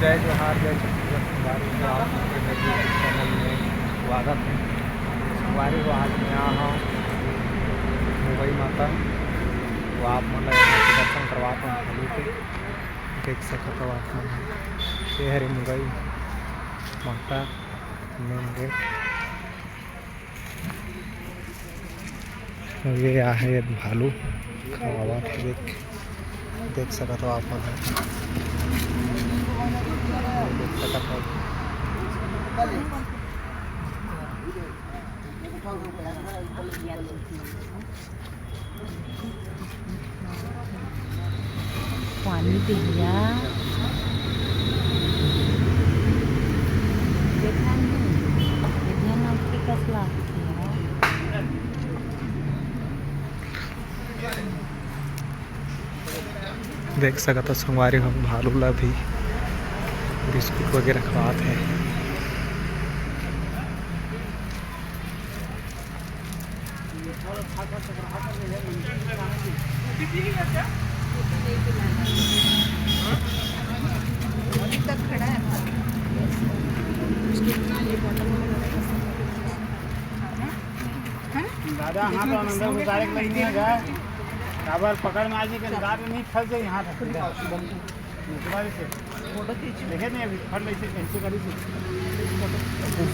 जय जोहार जय छत्तीसगढ़ जो आप मेरे यूट्यूब चैनल में स्वागत है। सोमवारी को आज मैं आया हूँ मुंबई माता, तो आप मन यहाँ के दर्शन करवाता हूँ खाली के देख सकते हो आप मन। ये हरी मुंबई माता मेन गेट, ये आहे भालू खवावा देख सकते हो आप मन देख सकते हो। पानी पिया कसला देख सकते हो सोमवारी हम भालू ला भी बिस्कुट वगैरह खवाते हैं। दादा हाँ तो अंदर गुजारे के लिए गए काबर पकड़ में आज के रात में नहीं फंस गई यहाँ तक देखे नहीं अभी फट नहीं से कैसे करी थी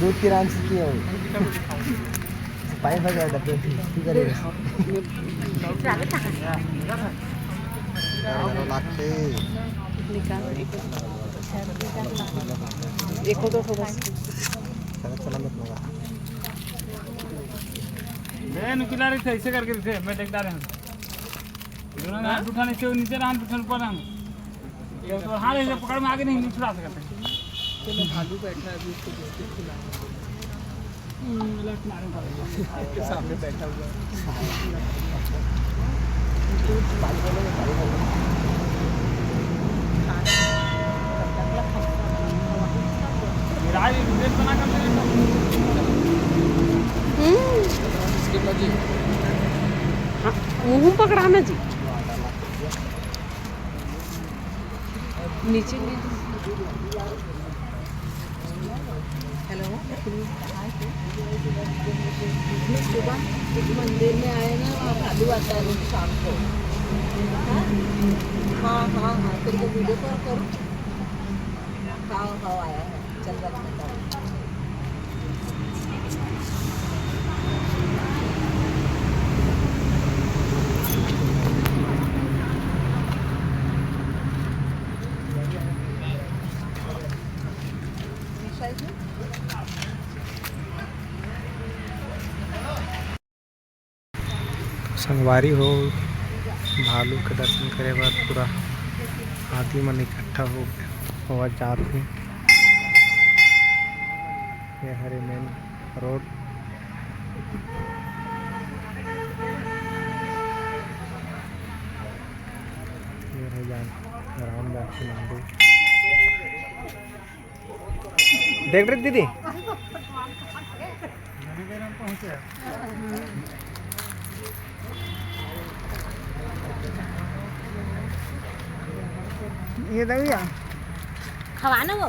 दूध की राम से किया हो पाइप है डब्बे की करे लागते देखो तो बस चला मत लगा मैं निकला रही थे ऐसे करके थे मैं देख रहा हूँ इन्होंने हाथ उठाने से नीचे हाथ उठाने पर हम ये तो हाथ ऐसे पकड़ में आगे नहीं छुड़ा सकते। भालू बैठा है अभी उसको देख के खिला के सामने बैठा हुआ राज वीडियो बना कर मुँह पकड़ाना जी नीचे हेलो सुबह एक मंदिर में आए ना और भालू आता है शाम को। हाँ हाँ हाँ तेरे को वीडियो कॉल करूँ। हाँ हाँ आया है चल रहा है। संगवारी हो भालू के दर्शन करे बाद पूरा हाथी मन इकट्ठा हो जाते हैं। ये हरे मेन रोड ये है रामदास की मंदिर देख रही दीदी। ये दबिया खवाना वो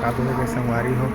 काबू के संगवारी हो